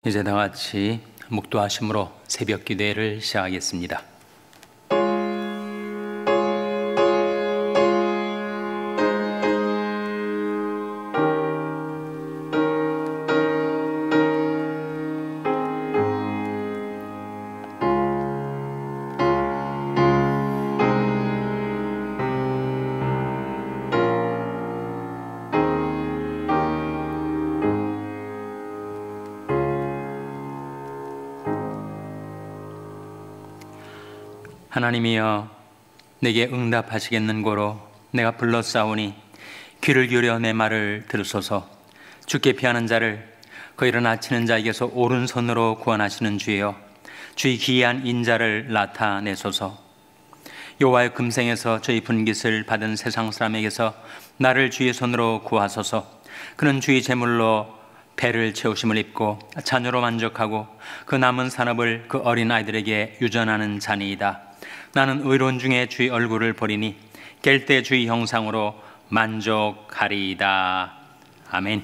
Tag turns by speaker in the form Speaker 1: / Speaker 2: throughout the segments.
Speaker 1: 이제 다 같이 묵도하심으로 새벽 기도회를 시작하겠습니다. 하나님이여, 내게 응답하시겠는고로 내가 불렀사오니 귀를 기울여 내 말을 들으소서. 주께 피하는 자를 그 일어나치는 자에게서 오른손으로 구원하시는 주여, 주의 기이한 인자를 나타내소서. 여호와의 금생에서 저희 분깃을 받은 세상 사람에게서 나를 주의 손으로 구하소서. 그는 주의 제물로 배를 채우심을 입고 자녀로 만족하고 그 남은 산업을 그 어린아이들에게 유전하는 자니이다. 나는 의로운 중에 주의 얼굴을 보리니 깰 때 주의 형상으로 만족하리이다. 아멘.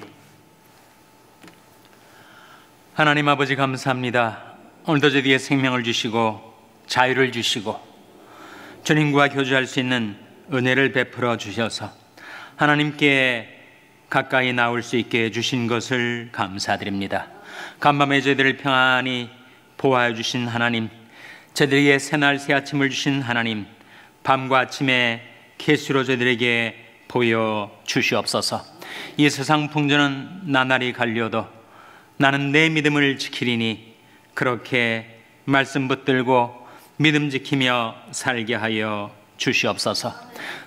Speaker 1: 하나님 아버지, 감사합니다. 오늘도 저희에게 생명을 주시고 자유를 주시고 주님과 교제할 수 있는 은혜를 베풀어 주셔서 하나님께 가까이 나올 수 있게 해주신 것을 감사드립니다. 간밤에 저희들을 평안히 보호하여 주신 하나님, 저희들에게 새날 새아침을 주신 하나님, 밤과 아침에 계시로 저희들에게 보여주시옵소서. 이 세상 풍조는 나날이 갈려도 나는 내 믿음을 지키리니 그렇게 말씀 붙들고 믿음 지키며 살게 하여 주시옵소서.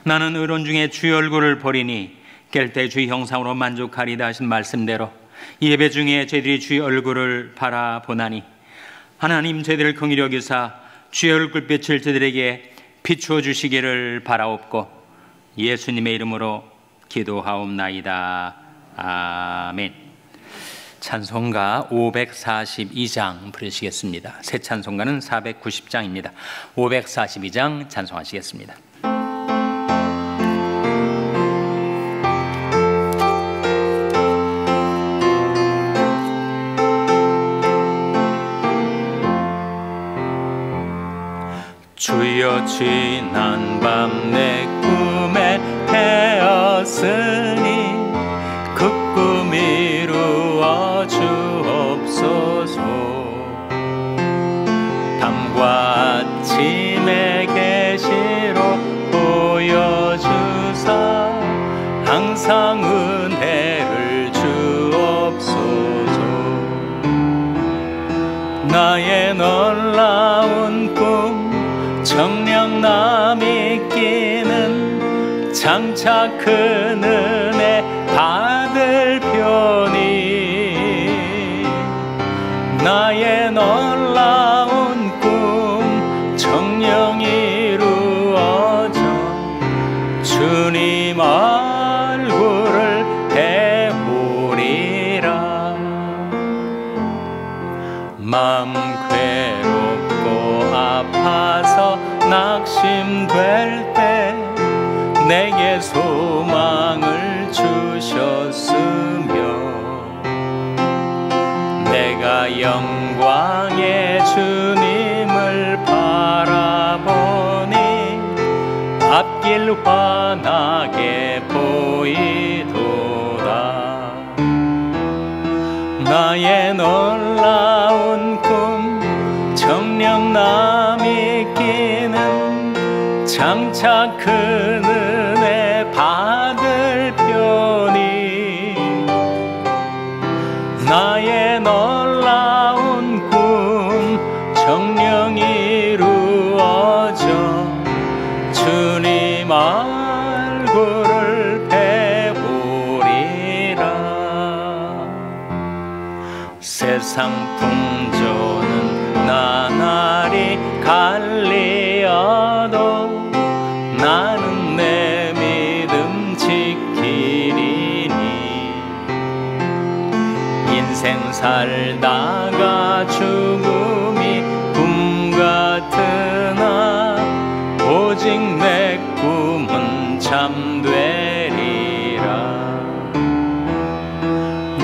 Speaker 1: 나는 의로운 중에 주의 얼굴을 보리니 깰 때 주의 형상으로 만족하리다 하신 말씀대로 이 예배 중에 저희들이 주의 얼굴을 바라보나니 하나님, 저희들을 긍휼히 여기사 주의 얼굴빛을 저희들에게 비추어 주시기를 바라옵고 예수님의 이름으로 기도하옵나이다. 아멘. 찬송가 542장 부르시겠습니다. 새 찬송가는 490장입니다. 542장 찬송하시겠습니다. 주여, 지난 밤 내 꿈에 깨었으니 그 꿈 이루어 주옵소서. 밤과 아침의 계시로 보여주사 항상 은혜를 주옵소서. 나의 놀라운 꿈 정녕 남이 끼는 장차 큰 은혜 받을 편이 나의 놀라운 꿈 정녕 이루어져 주님 얼굴을 배우리라. 마음 괴롭고 아파서 낙심될 때 내게 소망을 주셨으며 내가 영광의 주님을 바라보니 앞길 환하게 보이도다. 나의 놀라운 꿈 정녕 남이 끼는 장차 큰 은혜 받을 편이 나의 놀라운 꿈 정녕 이루어져 주님 얼굴을 배우리라. 세상 풍조는 나날이 갈리어도 나는 내 믿음 지키리니 인생 살다가 죽음이 꿈 같으나 오직 내 꿈은 참되리라.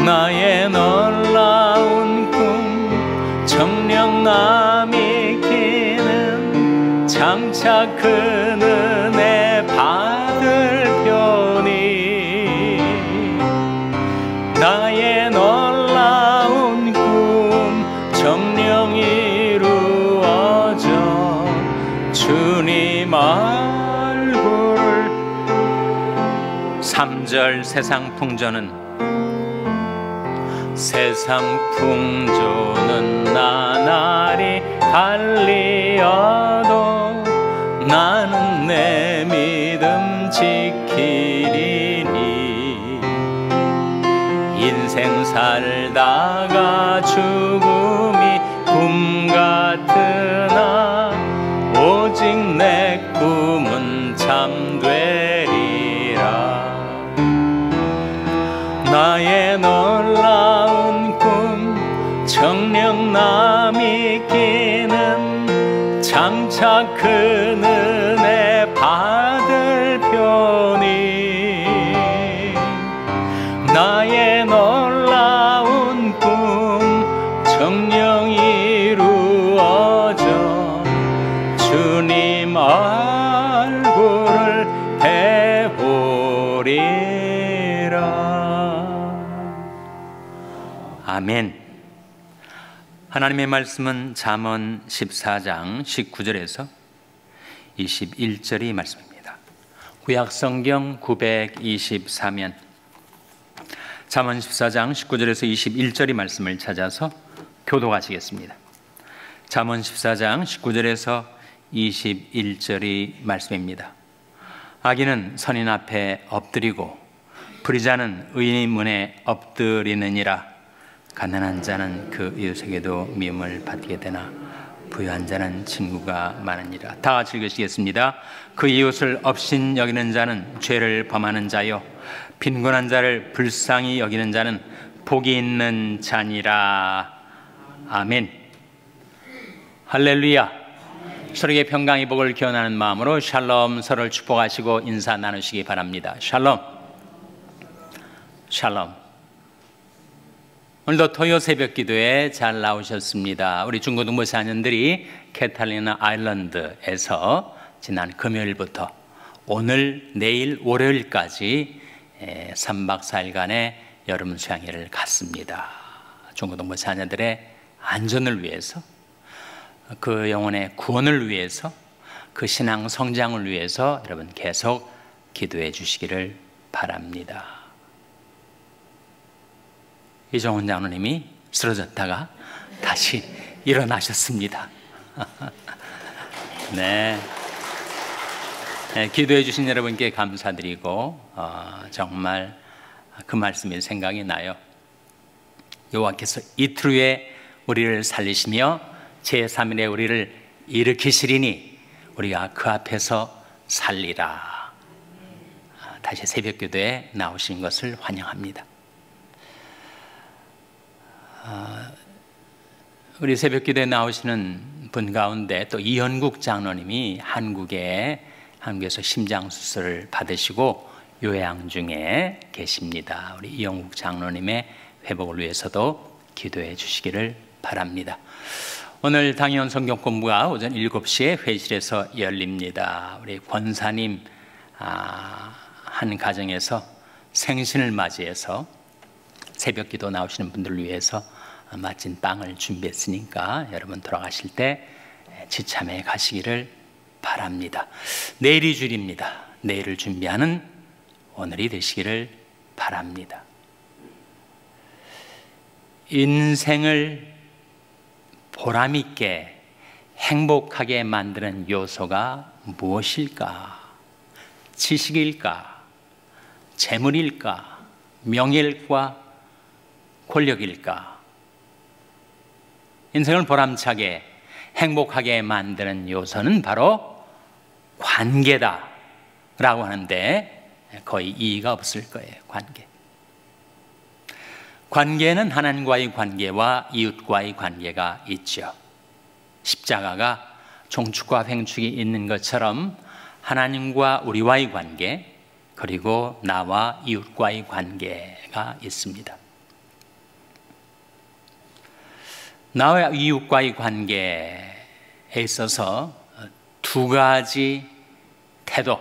Speaker 1: 나의 놀라운 꿈 장차 그 은혜 받을 편이 나의 놀라운 꿈 정녕 이루어져 주님 얼굴 3절 세상 풍조는 나날이 갈리어도 나는 내 믿음 지키리니 인생 살다가 죽음이 꿈 같으나 오직 내 꿈은 참되리라 나의 놀라운 꿈 정녕 남이 끼는 장차 큰 은혜 받을 편이 나의 놀라운 꿈 정녕 이루어져 주님 얼굴을 배우리라. 아멘. 하나님의 말씀은 잠언 14장 19절에서 21절이 말씀입니다. 구약성경 924면 잠언 14장 19절에서 21절이 말씀을 찾아서 교독하시겠습니다. 잠언 14장 19절에서 21절이 말씀입니다. 악인은 선인 앞에 엎드리고 불의자는 의인의 문에 엎드리느니라. 가난한 자는 그 이웃에게도 미움을 받게 되나 부유한 자는 친구가 많으니라. 다 같이 읽으시겠습니다. 그 이웃을 업신 여기는 자는 죄를 범하는 자요 빈곤한 자를 불쌍히 여기는 자는 복이 있는 자니라. 아멘. 할렐루야. 서로에게 평강의 복을 기원하는 마음으로 샬롬, 서로를 축복하시고 인사 나누시기 바랍니다. 샬롬. 샬롬. 오늘도 토요 새벽 기도에 잘 나오셨습니다. 우리 중고등부 4년들이 캐탈리나 아일랜드에서 지난 금요일부터 오늘, 내일, 월요일까지 3박 4일간의 여름 수양회를 갔습니다. 중고등부 4년들의 안전을 위해서, 그 영혼의 구원을 위해서, 그 신앙 성장을 위해서 여러분 계속 기도해 주시기를 바랍니다. 이정훈 장로님이 쓰러졌다가 다시 일어나셨습니다. 네. 기도해 주신 여러분께 감사드리고 정말 그 말씀이 생각이 나요. 여호와께서 이틀 후에 우리를 살리시며 제3일에 우리를 일으키시리니 우리가 그 앞에서 살리라. 다시 새벽 기도에 나오신 것을 환영합니다. 우리 새벽 기도에 나오시는 분 가운데 또 이현국 장로님이 한국에서 심장 수술을 받으시고 요양 중에 계십니다. 우리 이현국 장로님의 회복을 위해서도 기도해 주시기를 바랍니다. 오늘 당연 성경 공부가 오전 7시에 회실에서 열립니다. 우리 권사님 한 가정에서 생신을 맞이해서 새벽 기도 나오시는 분들을 위해서 맛진 빵을 준비했으니까 여러분 돌아가실 때 지참해 가시기를 바랍니다. 내일이 주일입니다. 내일을 준비하는 오늘이 되시기를 바랍니다. 인생을 보람있게 행복하게 만드는 요소가 무엇일까? 지식일까? 재물일까? 명예일까? 권력일까? 인생을 보람차게 행복하게 만드는 요소는 바로 관계다 라고 하는데 거의 이의가 없을 거예요. 관계는 하나님과의 관계와 이웃과의 관계가 있죠. 십자가가 종축과 횡축이 있는 것처럼 하나님과 우리와의 관계, 그리고 나와 이웃과의 관계가 있습니다. 나와 이웃과의 관계에 있어서 두 가지 태도,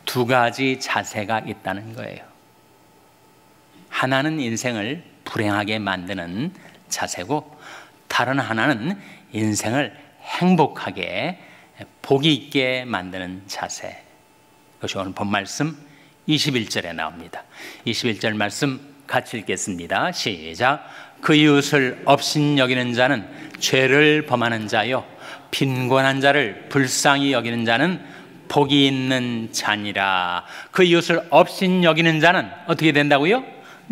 Speaker 1: 두 가지 자세가 있다는 거예요. 하나는 인생을 불행하게 만드는 자세고, 다른 하나는 인생을 행복하게 복이 있게 만드는 자세. 그것이 오늘 본 말씀 21절에 나옵니다. 21절 말씀 같이 읽겠습니다. 시작. 그 이웃을 업신여기는 자는 죄를 범하는 자요, 빈곤한 자를 불쌍히 여기는 자는 복이 있는 자니라. 그 이웃을 업신여기는 자는 어떻게 된다고요?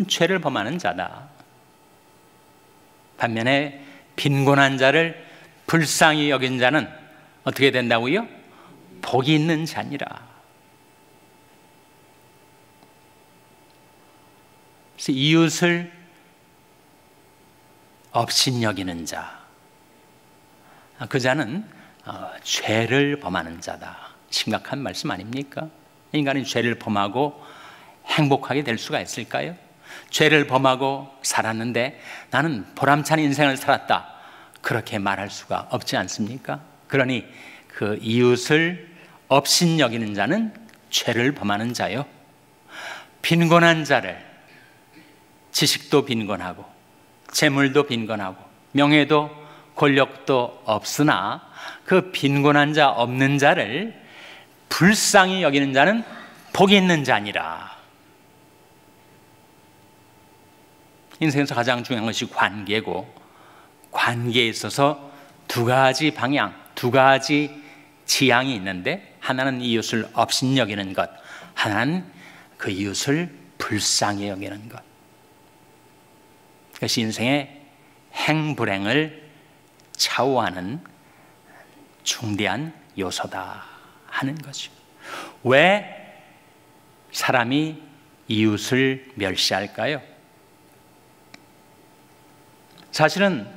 Speaker 1: 죄를 범하는 자다. 반면에 빈곤한 자를 불쌍히 여긴 자는 어떻게 된다고요? 복이 있는 자니라. 그래서 이웃을 업신여기는 자, 그 자는 죄를 범하는 자다. 심각한 말씀 아닙니까? 인간이 죄를 범하고 행복하게 될 수가 있을까요? 죄를 범하고 살았는데 나는 보람찬 인생을 살았다, 그렇게 말할 수가 없지 않습니까? 그러니 그 이웃을 업신여기는 자는 죄를 범하는 자요, 빈곤한 자를, 지식도 빈곤하고 재물도 빈곤하고 명예도 권력도 없으나 그 빈곤한 자, 없는 자를 불쌍히 여기는 자는 복이 있는 자니라. 인생에서 가장 중요한 것이 관계고, 관계에 있어서 두 가지 방향, 두 가지 지향이 있는데, 하나는 이웃을 업신여기는 것, 하나는 그 이웃을 불쌍히 여기는 것. 그것이 인생의 행불행을 좌우하는 중대한 요소다 하는 거죠. 왜 사람이 이웃을 멸시할까요? 사실은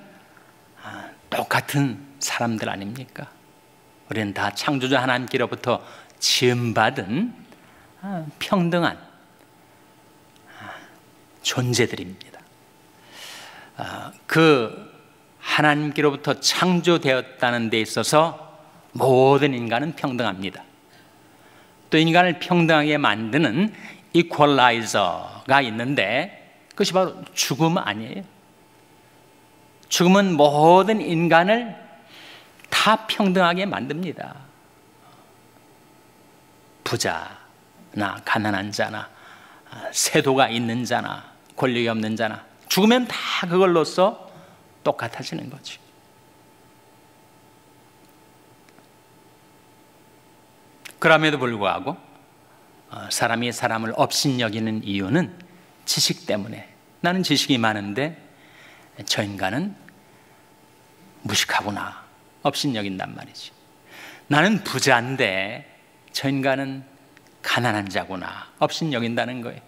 Speaker 1: 똑같은 사람들 아닙니까? 우리는 다 창조주 하나님께로부터 지음받은 평등한 존재들입니다. 그 하나님께로부터 창조되었다는 데 있어서 모든 인간은 평등합니다. 또 인간을 평등하게 만드는 이퀄라이저가 있는데, 그것이 바로 죽음 아니에요? 죽음은 모든 인간을 다 평등하게 만듭니다. 부자나 가난한 자나 세도가 있는 자나 권력이 없는 자나 죽으면 다 그걸로써 똑같아지는 거죠. 그럼에도 불구하고 사람이 사람을 업신여기는 이유는 지식 때문에, 나는 지식이 많은데 저 인간은 무식하구나, 업신여긴단 말이지. 나는 부자인데 저 인간은 가난한 자구나, 업신여긴다는 거예요.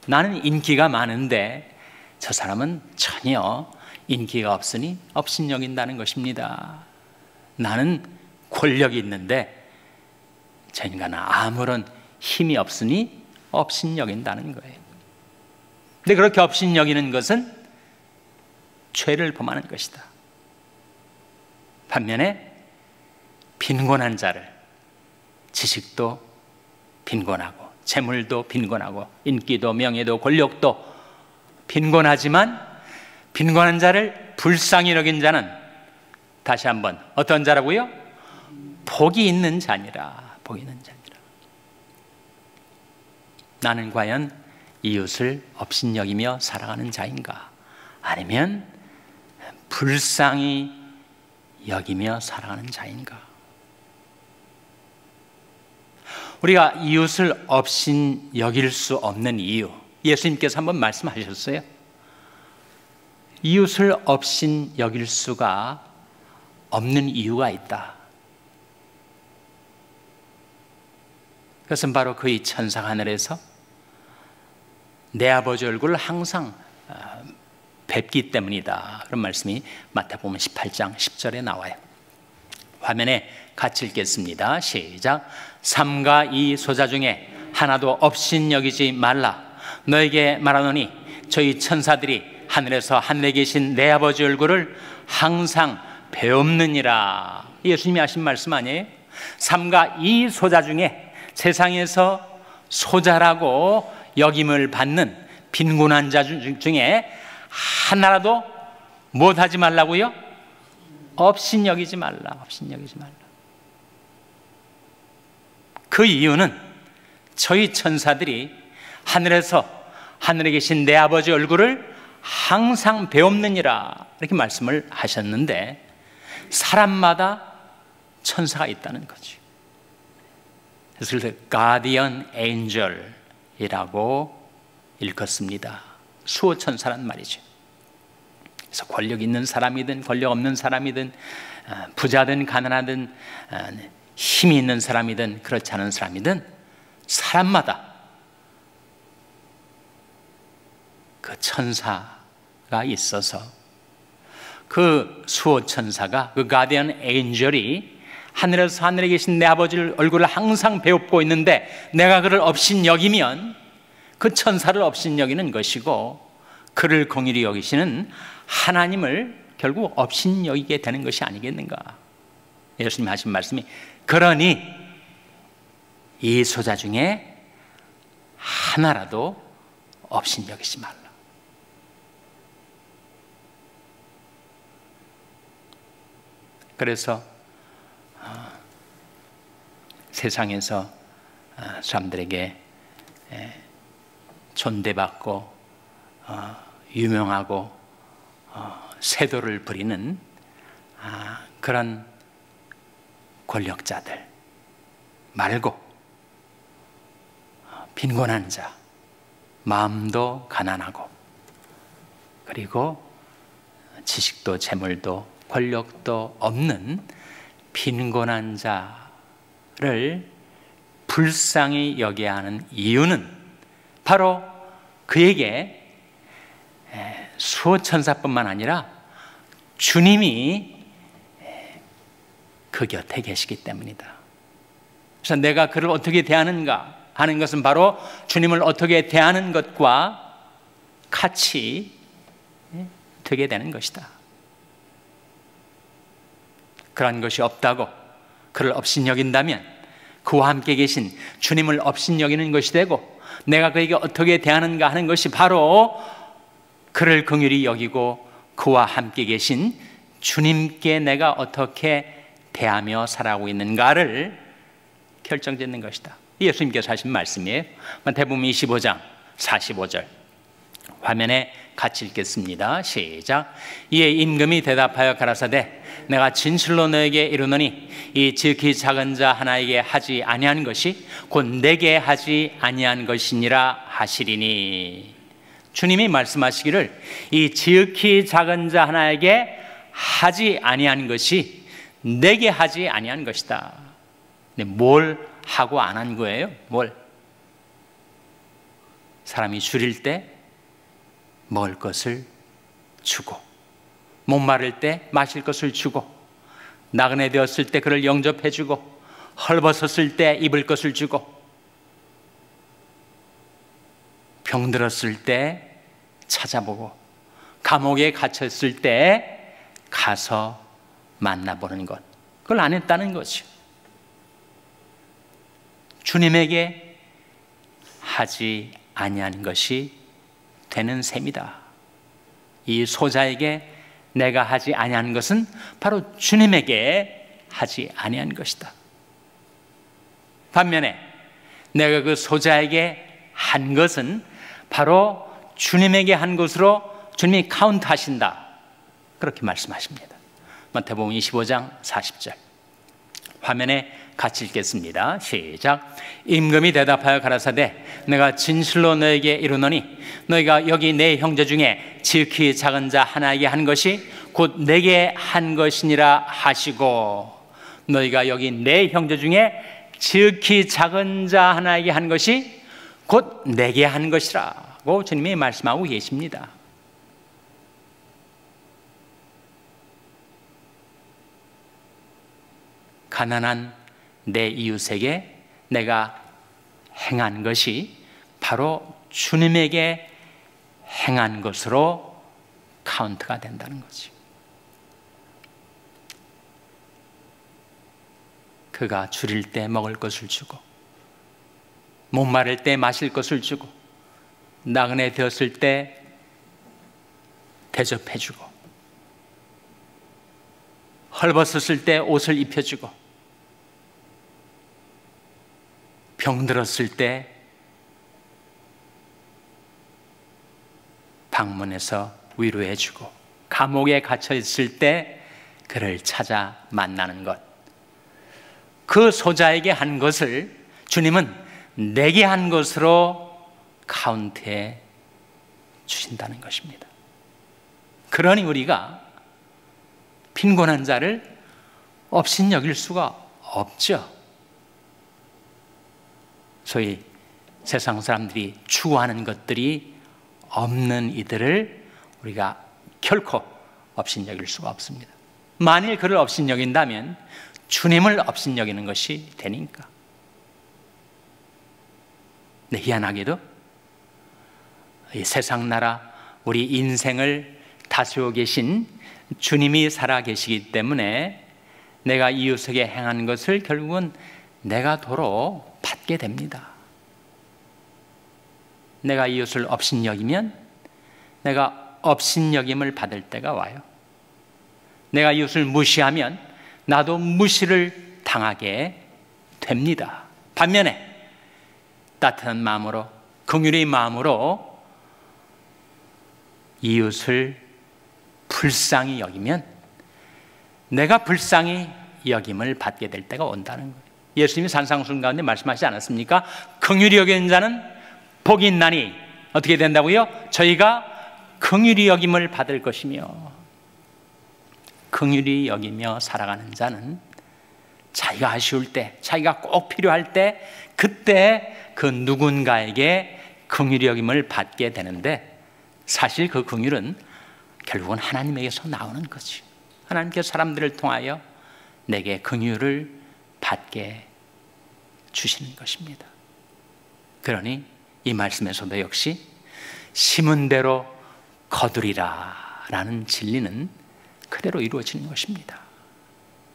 Speaker 1: 나는 인기가 많은데 저 사람은 전혀 인기가 없으니 업신여긴다는 것입니다. 나는 권력이 있는데 저 인간은 아무런 힘이 없으니 업신여긴다는 거예요. 근데 그렇게 업신여기는 것은 죄를 범하는 것이다. 반면에 빈곤한 자를, 지식도 빈곤하고 재물도 빈곤하고 인기도 명예도 권력도 빈곤하지만 빈곤한 자를 불쌍히 여긴 자는 다시 한번 어떤 자라고요? 복이 있는 자니라. 복이 있는 자니라. 나는 과연 이웃을 업신여기며 살아가는 자인가? 아니면 불쌍히 여기며 살아가는 자인가? 우리가 이웃을 업신여길 수 없는 이유, 예수님께서 한번 말씀하셨어요. 이웃을 업신여길 수가 없는 이유가 있다. 그것은 바로 그의 천상 하늘에서 내 아버지 얼굴을 항상 뵙기 때문이다. 그런 말씀이 마태복음 18장 10절에 나와요. 화면에 같이 읽겠습니다. 시작. 삼가 이 소자 중에 하나도 업신여기지 말라. 너에게 말하노니 저희 천사들이 하늘에서 하늘에 계신 내 아버지 얼굴을 항상 배옵느니라. 예수님이 하신 말씀 아니에요? 삼가 이 소자 중에 세상에서 소자라고 여김을 받는 빈곤한 자 중에 하나라도 못하지 말라고요? 업신여기지 말라. 업신여기지 말라. 그 이유는 저희 천사들이 하늘에서 하늘에 계신 내 아버지 얼굴을 항상 배옵느니라 이렇게 말씀을 하셨는데, 사람마다 천사가 있다는 거죠. 그래서 가디언 엔젤이라고 일컫습니다. 수호 천사란 말이죠. 그래서 권력 있는 사람이든 권력 없는 사람이든 부자든 가난하든 힘이 있는 사람이든 그렇지 않은 사람이든 사람마다 그 천사가 있어서 그 수호 천사가, 그 가디언 엔젤이 하늘에서 하늘에 계신 내 아버지 얼굴을 항상 배웁고 있는데, 내가 그를 업신여기면 그 천사를 업신여기는 것이고, 그를 긍휼히 여기시는 하나님을 결국 업신여기게 되는 것이 아니겠는가. 예수님 하신 말씀이, 그러니 이 소자 중에 하나라도 업신여기지 말라. 그래서 세상에서 사람들에게 존대받고 유명하고 세도를 부리는 그런 권력자들 말고, 빈곤한 자, 마음도 가난하고 그리고 지식도 재물도 권력도 없는 빈곤한 자를 불쌍히 여겨야 하는 이유는 바로 그에게 수호천사뿐만 아니라 주님이 그 곁에 계시기 때문이다. 그래서 내가 그를 어떻게 대하는가 하는 것은 바로 주님을 어떻게 대하는 것과 같이 되게 되는 것이다. 그런 것이 없다고 그를 업신여긴다면 그와 함께 계신 주님을 업신여기는 것이 되고, 내가 그에게 어떻게 대하는가 하는 것이 바로 그를 긍휼히 여기고 그와 함께 계신 주님께 내가 어떻게 대하며 살아가고 있는가를 결정짓는 것이다. 예수님께서 하신 말씀이에요. 마태복음 25장 45절 화면에 같이 읽겠습니다. 시작. 이에 임금이 대답하여 가라사대, 내가 진실로 너에게 이르노니 이 지극히 작은 자 하나에게 하지 아니한 것이 곧 내게 하지 아니한 것이니라 하시리니. 주님이 말씀하시기를 이 지극히 작은 자 하나에게 하지 아니한 것이 내게 하지 아니한 것이다. 근데 뭘 하고 안 한 거예요? 뭘? 사람이 줄일 때 먹을 것을 주고, 목마를 때 마실 것을 주고, 나그네 되었을 때 그를 영접해 주고, 헐벗었을 때 입을 것을 주고, 병들었을 때 찾아보고, 감옥에 갇혔을 때 가서 만나보는 것, 그걸 안 했다는 거죠. 주님에게 하지 아니한 것이 되는 셈이다. 이 소자에게 내가 하지 아니한 것은 바로 주님에게 하지 아니한 것이다. 반면에 내가 그 소자에게 한 것은 바로 주님에게 한 것으로 주님이 카운트하신다. 그렇게 말씀하십니다. 마태복음 25장 40절 화면에 같이 읽겠습니다. 시작. 임금이 대답하여 가라사대, 내가 진실로 너에게 이르노니 너희가 여기 내 형제 중에 지극히 작은 자 하나에게 한 것이 곧 내게 한 것이니라 하시고, 너희가 여기 내 형제 중에 지극히 작은 자 하나에게 한 것이 곧 내게 한 것이라고 주님이 말씀하고 계십니다. 가난한 내 이웃에게 내가 행한 것이 바로 주님에게 행한 것으로 카운트가 된다는 거지. 그가 줄일 때 먹을 것을 주고, 목마를 때 마실 것을 주고, 나그네 되었을 때 대접해주고, 헐벗었을 때 옷을 입혀주고, 병들었을 때 방문해서 위로해주고, 감옥에 갇혀있을 때 그를 찾아 만나는 것, 그 소자에게 한 것을 주님은 내게 한 것으로 카운트해 주신다는 것입니다. 그러니 우리가 빈곤한 자를 업신여길 수가 없죠. 소위 세상 사람들이 추구하는 것들이 없는 이들을 우리가 결코 업신여길 수가 없습니다. 만일 그를 업신여긴다면 주님을 업신여기는 것이 되니까. 네, 희한하게도 이 세상 나라 우리 인생을 다스리고 계신 주님이 살아계시기 때문에 내가 이웃에게 행한 것을 결국은 내가 도로 받게 됩니다. 내가 이웃을 업신여기면 내가 업신여김을 받을 때가 와요. 내가 이웃을 무시하면 나도 무시를 당하게 됩니다. 반면에 따뜻한 마음으로, 긍휼의 마음으로 이웃을 불쌍히 여기면 내가 불쌍히 여김을 받게 될 때가 온다는 거예요. 예수님이 산상수훈 가운데 말씀하시지 않았습니까? 긍휼히 여기는 자는 복이 있나니 어떻게 된다고요? 저희가 긍휼히 여김을 받을 것이며, 긍휼히 여기며 살아가는 자는 자기가 아쉬울 때, 자기가 꼭 필요할 때, 그때 그 누군가에게 긍휼히 여김을 받게 되는데, 사실 그 긍휼은 결국은 하나님에게서 나오는 거지. 하나님께서 사람들을 통하여 내게 긍휼을 받게 주시는 것입니다. 그러니 이 말씀에서도 역시 심은 대로 거두리라 라는 진리는 그대로 이루어지는 것입니다.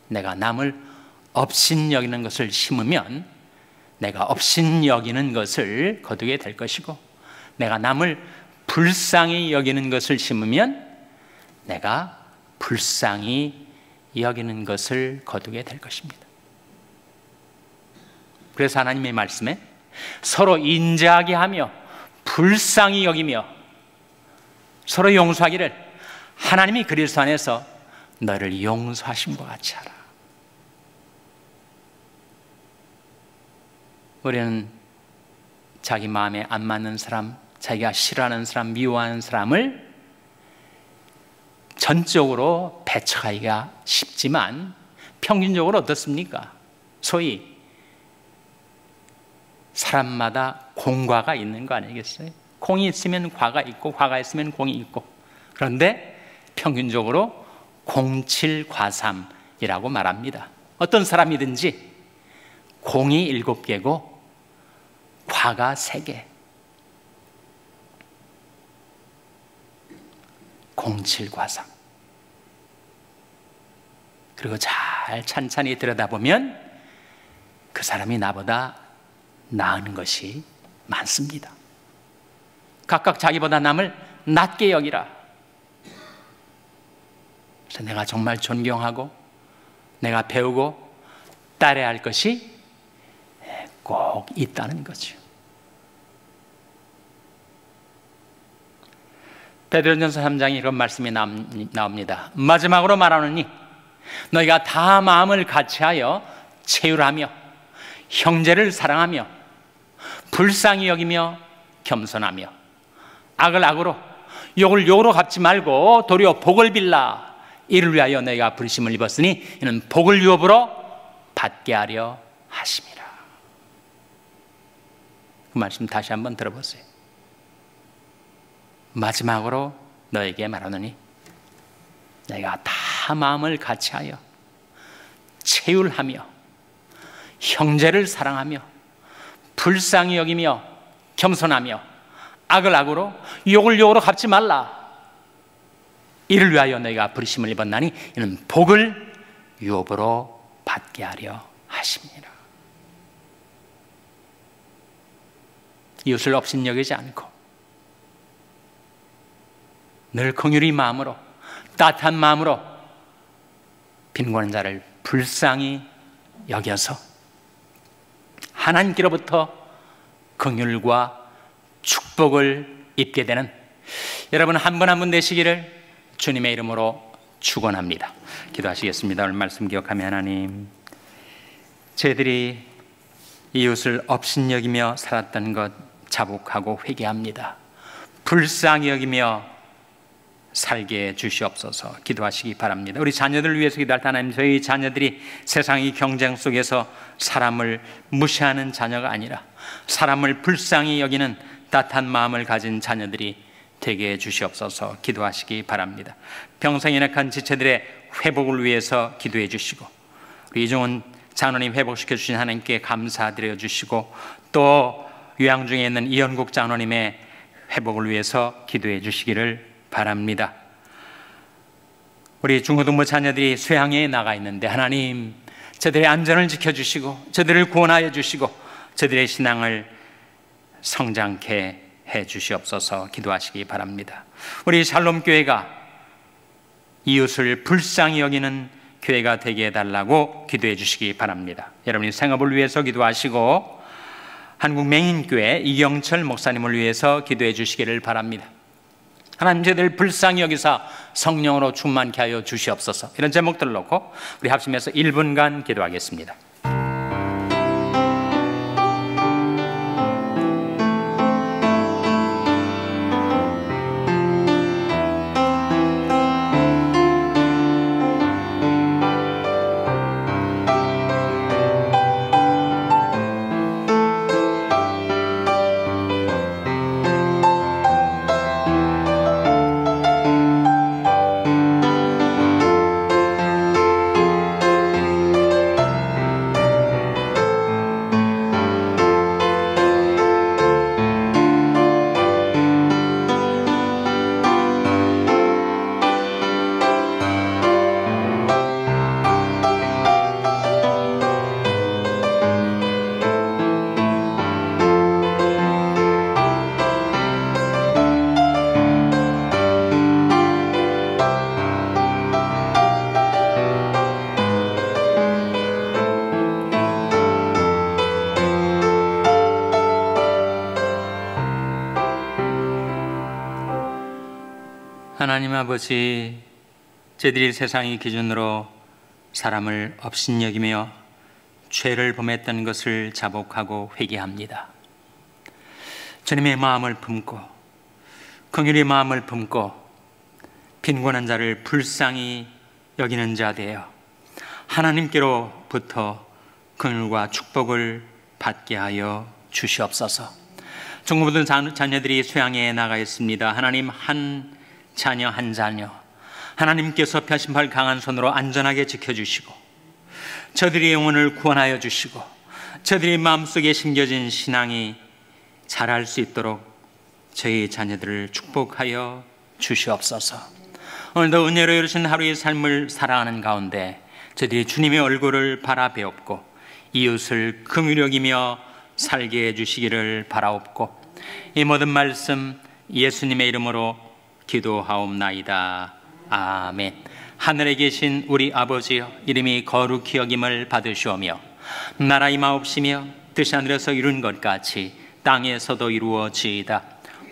Speaker 1: 내가 남을 업신여기는 것을 심으면 내가 업신여기는 것을 거두게 될 것이고, 내가 남을 불쌍히 여기는 것을 심으면 내가 불쌍히 여기는 것을 거두게 될 것입니다. 그래서 하나님의 말씀에 서로 인자하게 하며 불쌍히 여기며 서로 용서하기를 하나님이 그리스도 안에서 너를 용서하신 것 같이 하라. 우리는 자기 마음에 안 맞는 사람, 자기가 싫어하는 사람, 미워하는 사람을 전적으로 배척하기가 쉽지만 평균적으로 어떻습니까? 소위 사람마다 공과가 있는 거 아니겠어요? 공이 있으면 과가 있고 과가 있으면 공이 있고, 그런데 평균적으로 07과삼이라고 말합니다. 어떤 사람이든지 공이 7개고 과가 3개, 07과삼. 그리고 잘 찬찬히 들여다보면 그 사람이 나보다 나은 것이 많습니다. 각각 자기보다 남을 낮게 여기라. 그래서 내가 정말 존경하고 내가 배우고 따라야 할 것이 꼭 있다는 거죠. 베드로전서 3장에 이런 말씀이 나옵니다. 마지막으로 말하노니 너희가 다 마음을 같이하여 체휼하며 형제를 사랑하며 불쌍히 여기며 겸손하며 악을 악으로 욕을 욕으로 갚지 말고 도리어 복을 빌라. 이를 위하여 너희가 부르심을 입었으니 이는 복을 유업으로 받게 하려 하심이라. 그 말씀 다시 한번 들어보세요. 마지막으로 너에게 말하노니 너희가 다 마음을 같이하여 체휼하며 형제를 사랑하며 불쌍히 여기며 겸손하며 악을 악으로 욕을 욕으로 갚지 말라. 이를 위하여 너희가 부르심을 입었나니 이는 복을 유업으로 받게 하려 하십니다. 이웃을 업신여기지 않고 늘 긍휼히 마음으로, 따뜻한 마음으로 빈곤한 자를 불쌍히 여겨서 하나님께로부터 긍휼과 축복을 입게 되는 여러분 한 분 한 분 되시기를 주님의 이름으로 축원합니다. 기도하시겠습니다. 오늘 말씀 기억하며 하나님, 저희들이 이웃을 업신여기며 살았던 것 자복하고 회개합니다. 불쌍히 여기며 살게 주시옵소서. 기도하시기 바랍니다. 우리 자녀들을 위해서 기도할 때 하나님, 저희 자녀들이 세상의 경쟁 속에서 사람을 무시하는 자녀가 아니라 사람을 불쌍히 여기는 따뜻한 마음을 가진 자녀들이 되게 해주시옵소서. 기도하시기 바랍니다. 평생에 낙한 지체들의 회복을 위해서 기도해 주시고, 우리 이종훈 장로님 회복시켜 주신 하나님께 감사드려 주시고, 또 요양 중에 있는 이현국 장로님의 회복을 위해서 기도해 주시기를 바랍니다. 우리 중고등부 자녀들이 수양회에 나가 있는데 하나님, 저들의 안전을 지켜주시고 저들을 구원하여 주시고 저들의 신앙을 성장케 해 주시옵소서. 기도하시기 바랍니다. 우리 샬롬교회가 이웃을 불쌍히 여기는 교회가 되게 해달라고 기도해 주시기 바랍니다. 여러분이 생업을 위해서 기도하시고 한국맹인교회 이경철 목사님을 위해서 기도해 주시기를 바랍니다. 하나님, 저희들 불쌍히 여기사 성령으로 충만케 하여 주시옵소서. 이런 제목들을 놓고 우리 합심해서 1분간 기도하겠습니다. 하나님 아버지, 저희들이 세상의 기준으로 사람을 업신여기며 죄를 범했던 것을 자복하고 회개합니다. 주님의 마음을 품고 긍휼의 마음을 품고 빈곤한 자를 불쌍히 여기는 자 되어 하나님께로부터 긍휼과 축복을 받게 하여 주시옵소서. 중고등 자녀들이 수양회에 나가 있습니다. 하나님, 한 자녀 한 자녀 하나님께서 펴신 팔 강한 손으로 안전하게 지켜주시고 저들의 영혼을 구원하여 주시고 저들의 마음속에 심겨진 신앙이 자랄 수 있도록 저희 자녀들을 축복하여 주시옵소서. 오늘도 은혜로 이루신 하루의 삶을 살아가는 가운데 저들이 주님의 얼굴을 바라배옵고 이웃을 긍휼히 여기며 살게 해주시기를 바라옵고 이 모든 말씀 예수님의 이름으로 기도하옵나이다. 아멘. 하늘에 계신 우리 아버지여, 이름이 거룩히 여김을 받으시오며 나라 임하옵시며 뜻이 하늘에서 이룬 것 같이 땅에서도 이루어지이다.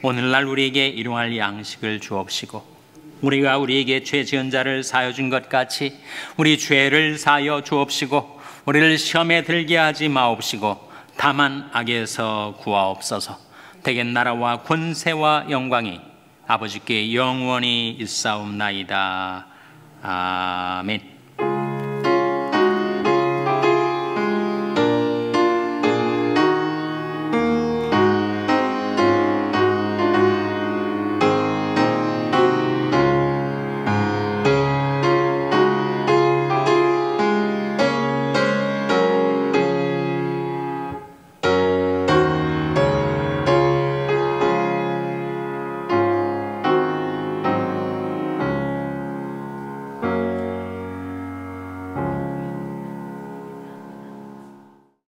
Speaker 1: 오늘날 우리에게 일용할 양식을 주옵시고 우리가 우리에게 죄 지은 자를 사하여 준 것 같이 우리 죄를 사하여 주옵시고 우리를 시험에 들게 하지 마옵시고 다만 악에서 구하옵소서. 대개 나라와 권세와 영광이 아버지께 영원히 있사옵나이다. 아멘.